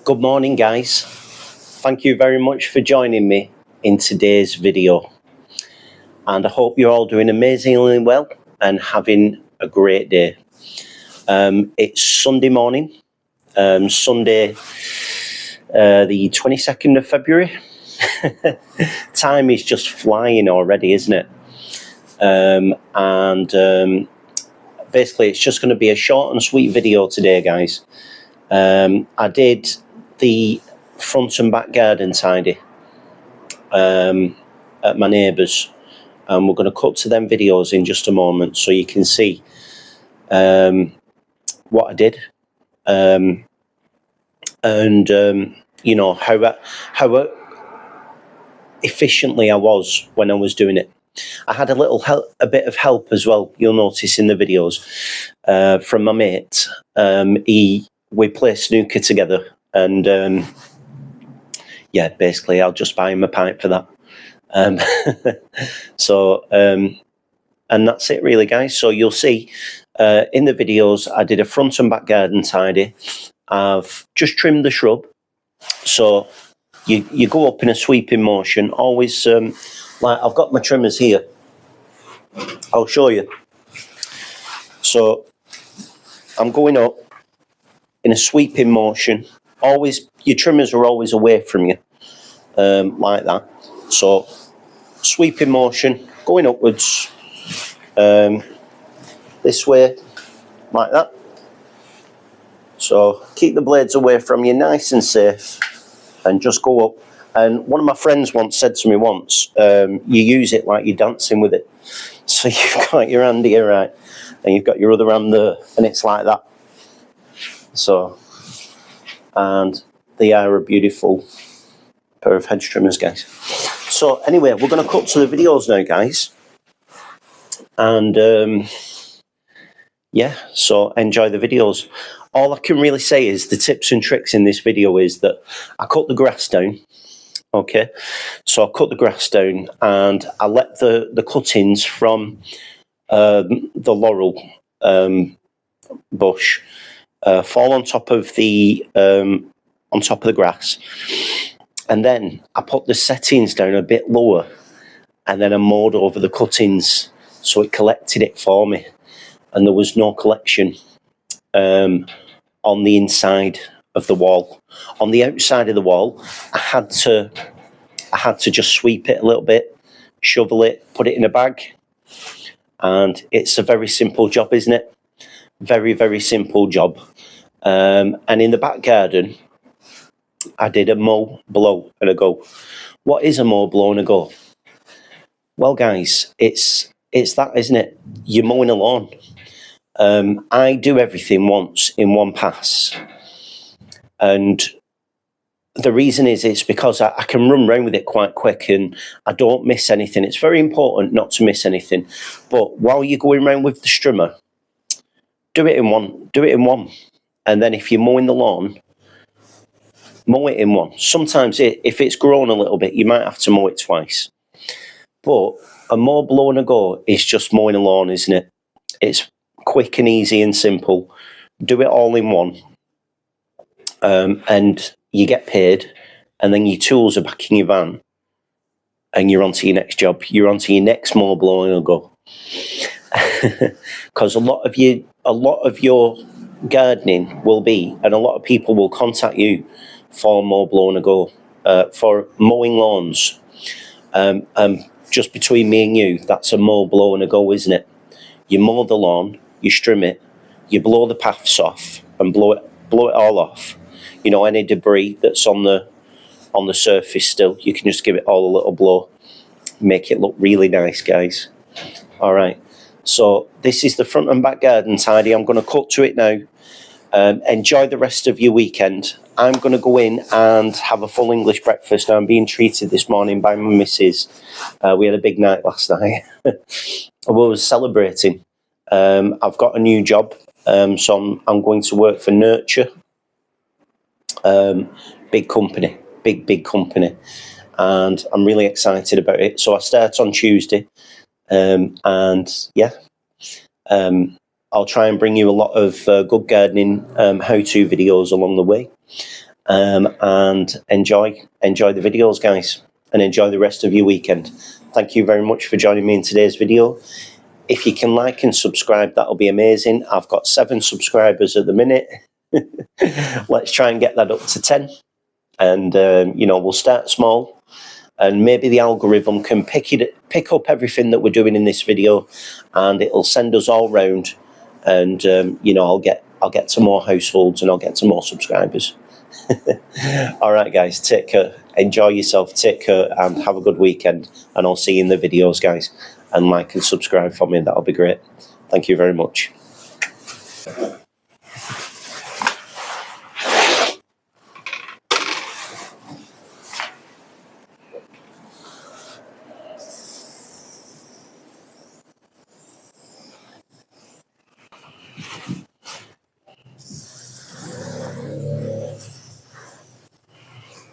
Good morning, guys. Thank you very much for joining me in today's video. And I hope you're all doing amazingly well and having a great day. It's Sunday morning, Sunday the 22nd of February. Time is just flying already, isn't it? Basically, it's just going to be a short and sweet video today, guys. I did the front and back garden tidy at my neighbours, and we're going to cut to them videos in just a moment so you can see what I did, you know how efficiently I was when I was doing it. I had a bit of help as well. You'll notice in the videos from my mate. We play snooker together, and yeah, basically I'll just buy him a pint for that. And that's it really, guys. So you'll see in the videos I did a front and back garden tidy. I've just trimmed the shrub, so you go up in a sweeping motion. Always like I've got my trimmers here, I'll show you. So I'm going up in a sweeping motion. Always, your trimmers are always away from you, like that. So sweeping motion, going upwards, this way, like that. So keep the blades away from you, nice and safe, and just go up. And one of my friends once said to me you use it like you're dancing with it. So you've got your hand here, right, and you've got your other hand there, and it's like that. So, and they are a beautiful pair of hedge trimmers, guys. So anyway, we're going to cut to the videos now, guys. And yeah, so enjoy the videos. All I can really say is the tips and tricks in this video is that I cut the grass down. Okay, so I cut the grass down and I let the cuttings from the laurel bush fall on top of the grass, and then I put the settings down a bit lower, and then I mowed over the cuttings so it collected it for me, and there was no collection on the inside of the wall. On the outside of the wall, I had to just sweep it a little bit, shovel it, put it in a bag, and it's a very simple job, isn't it? Very, very simple job. And in the back garden, I did a mow, blow, and a go. What is a mow, blow, and a go? Well, guys, it's that, isn't it? You're mowing a lawn. I do everything once in one pass, and the reason is it's because I can run around with it quite quick and I don't miss anything. It's very important not to miss anything. But while you're going around with the strimmer, do it in one. And then if you're mowing the lawn, mow it in one. Sometimes if it's grown a little bit, you might have to mow it twice. But a mow, blow, and a go is just mowing a lawn, isn't it? It's quick and easy and simple. Do it all in one. And you get paid, and then your tools are back in your van, and you're on to your next job. You're on to your next mow, blow, and a go. Because a lot of your gardening will be, and a lot of people will contact you for mow, blow, and a go, for mowing lawns. Just between me and you, that's a mow, blow, and a go, isn't it? You mow the lawn, you trim it, you blow the paths off, and blow it all off. You know, any debris that's on the surface still, you can just give it all a little blow, make it look really nice, guys. All right, so this is the front and back garden tidy. I'm going to cut to it now. Enjoy the rest of your weekend. I'm going to go in and have a full English breakfast. Now, I'm being treated this morning by my missus. We had a big night last night. We were celebrating. I've got a new job, so I'm going to work for Nurture. Big company, big company, and I'm really excited about it. So I start on Tuesday, and yeah, I'll try and bring you a lot of good gardening how-to videos along the way. and enjoy the videos, guys, and enjoy the rest of your weekend. Thank you very much for joining me in today's video. If you can like and subscribe, that'll be amazing. I've got 7 subscribers at the minute. Let's try and get that up to 10. And, you know, we'll start small. And maybe the algorithm can pick up everything that we're doing in this video, and it'll send us all round. And, you know, I'll get some more households, and I'll get some more subscribers. All right, guys, take care. Enjoy yourself. Take care and have a good weekend. And I'll see you in the videos, guys. And like and subscribe for me. That'll be great. Thank you very much.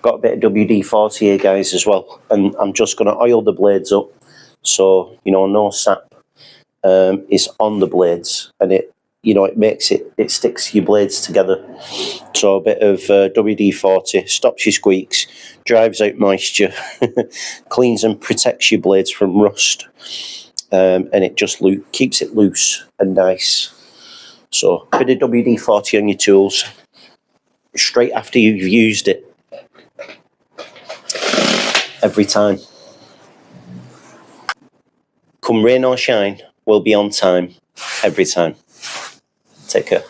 Got a bit of WD-40 here, guys, as well. And I'm just going to oil the blades up, so, you know, no sap is on the blades, and it, you know, it sticks your blades together. So a bit of WD-40 stops your squeaks, drives out moisture, cleans and protects your blades from rust, and it just keeps it loose and nice. So a bit of WD-40 on your tools straight after you've used it, every time. Come rain or shine, we'll be on time every time. Take care.